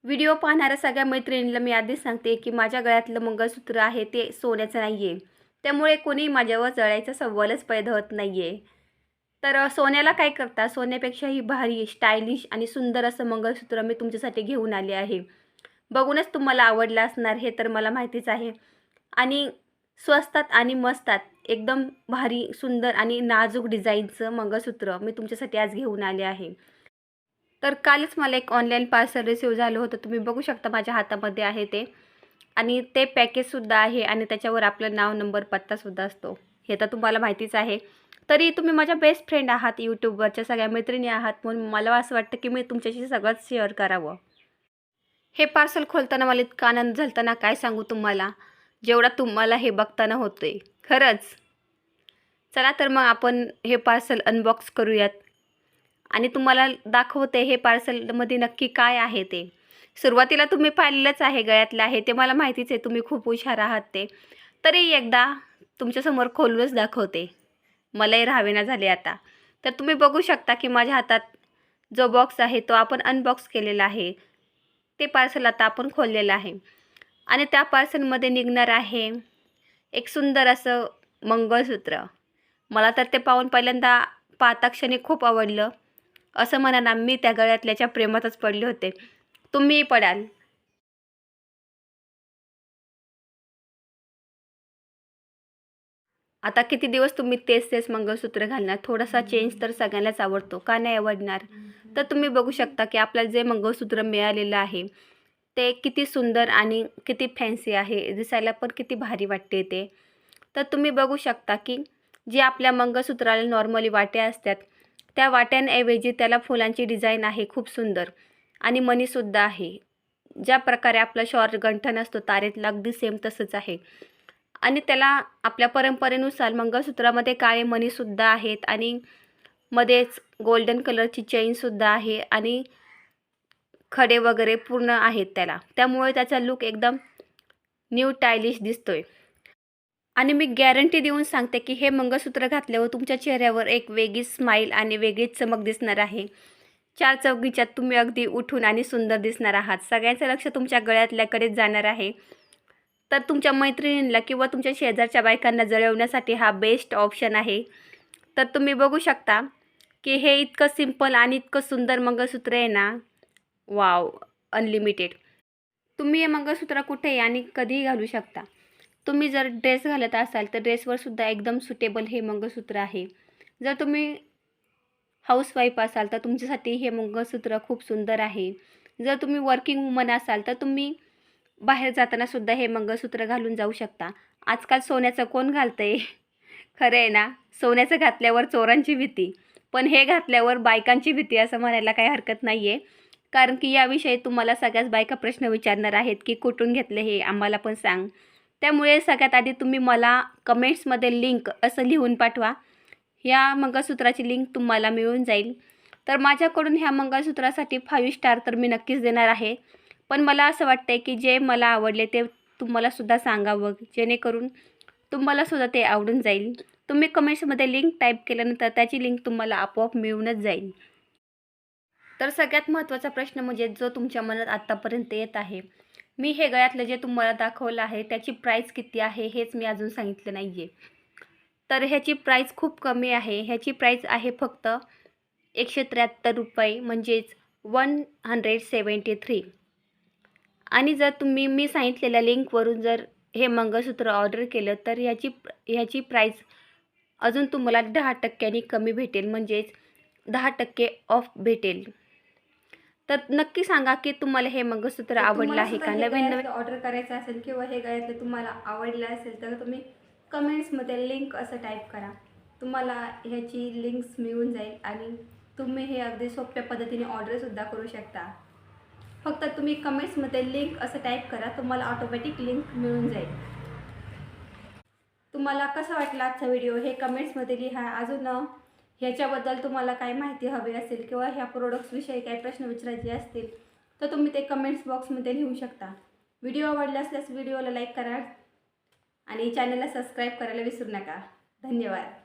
Video पाहणाऱ्या सगळ्या मैत्रिणींना मी आधीच सांगते की माझ्या गळ्यातलं मंगळसूत्र आहे ते सोन्याचं नाही आहे. त्यामुळे कोणी माझ्यावर जळायचा सवालच पैदा होत नाही आहे. तर सोन्याला काय करता, सोन्यापेक्षाही भारी, स्टायलिश आणि सुंदर असं मंगळसूत्र मी तुमच्यासाठी घेऊन आले आहे. बघूनच तुम्हाला आवडलं असणार हे तर मला माहितीच आहे. आणि स्वस्तात आणि मस्तात एकदम भारी, सुंदर आणि नाजूक डिझाईनचं मंगळसूत्र मी तुमच्यासाठी आज घेऊन आले आहे. तर कालच मला एक ऑनलाईन पार्सल रिसीव्ह झालं होतं. तुम्ही बघू शकता माझ्या हातामध्ये आहे ते. आणि ते पॅकेजसुद्धा आहे आणि त्याच्यावर आपलं नाव, नंबर, पत्तासुद्धा असतो. हे तर तुम्हाला माहितीच आहे. तरी तुम्ही माझ्या बेस्ट फ्रेंड आहात, यूट्यूबवरच्या सगळ्या मैत्रिणी आहात, म्हणून मला असं वाटतं की मी तुमच्याशी सगळंच शेअर करावं. हे पार्सल खोलताना मला इतका आनंद झाला ना, काय सांगू तुम्हाला, जेवढा तुम्हाला हे बघताना होतोय. खरंच. चला तर मग आपण हे पार्सल अनबॉक्स करूयात. आणि तुम्हाला दाखवते हे पार्सलमध्ये नक्की काय आहे ते. सुरुवातीला तुम्ही पाहिलेलंच आहे, गळ्यातलं आहे ते मला माहितीच आहे, तुम्ही खूप हुशार आहात ते. तरी एकदा तुमच्यासमोर खोलूनच दाखवते. मलाही राहावेना झाले आता. तर तुम्ही बघू शकता की माझ्या हातात जो बॉक्स आहे तो आपण अनबॉक्स केलेला आहे. ते पार्सल आता आपण खोललेलं आहे. आणि त्या पार्सलमध्ये निघणार आहे एक सुंदर असं मंगळसूत्र. मला तर ते पाहून पहिल्यांदा पाहता क्षणी खूप आवडलं. असं म्हणा ना, मी त्या गळ्यातल्याच्या प्रेमातच पडले होते. तुम्हीही पडाल. आता किती दिवस तुम्ही तेच मंगळसूत्र घालणार? थोडासा चेंज तर सगळ्यांनाच आवडतो, का नाही आवडणार? तर तुम्ही बघू शकता की आपल्याला जे मंगळसूत्र मिळालेलं आहे ते किती सुंदर आणि किती फॅन्सी आहे. दिसायला पण किती भारी वाटते ते. तर तुम्ही बघू शकता की जे आपल्या मंगळसूत्राला नॉर्मली वाट्या असतात, त्या वाट्यांऐवजी त्याला फुलांची डिझाईन आहे खूप सुंदर. आणि मणीसुद्धा आहे. ज्या प्रकारे आपला शॉर्ट गंठण असतो तारेतला, अगदी सेम तसंच आहे. आणि त्याला आपल्या परंपरेनुसार मंगळसूत्रामध्ये काळे मणीसुद्धा आहेत आणि मध्येच गोल्डन कलरची चेनसुद्धा आहे आणि खडे वगैरे पूर्ण आहेत त्याला. त्यामुळे त्याचा लूक एकदम न्यू स्टायलिश दिसतोय. आणि मी गॅरंटी देऊन सांगते की हे मंगळसूत्र घातल्यावर तुमच्या चेहऱ्यावर एक वेगळीच स्माईल आणि वेगळीच चमक दिसणार आहे. चार चौघीच्यात तुम्ही अगदी उठून आणि सुंदर दिसणार आहात. सगळ्यांचं लक्ष तुमच्या गळ्यातल्याकडेच जाणार आहे. तर तुमच्या मैत्रिणींना किंवा तुमच्या शेजारच्या बायकांना जळवण्यासाठी हा बेस्ट ऑप्शन आहे. तर तुम्ही बघू शकता की हे इतकं सिंपल आणि इतकं सुंदर मंगळसूत्र आहे ना, वॉव! अनलिमिटेड. तुम्ही हे मंगळसूत्र कुठेही आणि कधीही घालू शकता. तुम्ही जर ड्रेस घालत असाल तर ड्रेसवर सुद्धा एकदम सुटेबल हे मंगळसूत्र आहे. जर तुम्ही हाऊसवाईफ असाल तर तुमच्यासाठी हे मंगळसूत्र खूप सुंदर आहे. जर तुम्ही वर्किंग वुमन असाल तर तुम्ही बाहेर जाताना सुद्धा हे मंगळसूत्र घालून जाऊ शकता. आजकाल सोन्याचं कोण घालतंय? खरं आहे ना, सोन्याचं घातल्यावर चोरांची भीती, पण हे घातल्यावर बायकांची भीती असं म्हणायला काही हरकत नाही आहे. कारण की याविषयी तुम्हाला सगळ्याच बायका प्रश्न विचारणार आहेत की कुठून घेतलं हे आम्हाला पण सांग. त्यामुळे सगळ्यात आधी तुम्ही मला कमेंट्समध्ये लिंक असं लिहून पाठवा. ह्या मंगळसूत्राची लिंक तुम्हाला मिळून जाईल. तर माझ्याकडून ह्या मंगळसूत्रासाठी 5 स्टार तर मी नक्कीच देणार आहे. पण मला असं वाटतंय की जे मला आवडले ते तुम्हालासुद्धा सांगावं, जेणेकरून तुम्हालासुद्धा ते आवडून जाईल. तुम्ही कमेंट्समध्ये लिंक टाईप केल्यानंतर त्याची लिंक तुम्हाला आपोआप मिळूनच जाईल. तर सगळ्यात महत्त्वाचा प्रश्न म्हणजे जो तुमच्या मनात आत्तापर्यंत येत आहे, मी हे गळ्यातलं जे तुम्हाला दाखवलं आहे त्याची प्राईस किती आहे हेच मी अजून सांगितलं नाही आहे. तर ह्याची प्राईस खूप कमी आहे. ह्याची प्राईस आहे फक्त ₹173 म्हणजेच 173. आणि जर तुम्ही मी सांगितलेल्या लिंकवरून जर हे मंगळसूत्र ऑर्डर केलं तर ह्याची प्राईस अजून तुम्हाला 10% कमी भेटेल, म्हणजेच 10% ऑफ भेटेल. तर नक्की सांगा की तुम्हाला हे मंगळसूत्र आवडलं आहे का? नवीन ऑर्डर करायचं असेल किंवा हे गळ्यातलं तुम्हाला आवडलं असेल तर तुम्ही कमेंट्समध्ये लिंक असं टाईप करा. तुम्हाला ह्याची लिंक्स मिळून जाईल आणि तुम्ही हे अगदी सोप्या पद्धतीने ऑर्डरसुद्धा करू शकता. फक्त तुम्ही कमेंट्समध्ये लिंक असं टाईप करा, तुम्हाला ऑटोमॅटिक लिंक मिळून जाईल. तुम्हाला कसा वाटला आजचा व्हिडिओ हे कमेंट्समध्ये लिहा. अजून ह्याच्याबद्दल तुम्हाला काय माहिती हवी असेल किंवा ह्या प्रोडक्ट्सविषयी काही प्रश्न विचारायचे असतील तर तुम्ही ते कमेंट्स बॉक्समध्ये लिहू शकता. व्हिडिओ आवडला असल्यास व्हिडिओला लाईक करा आणि चॅनलला सबस्क्राईब करायला विसरू नका. धन्यवाद.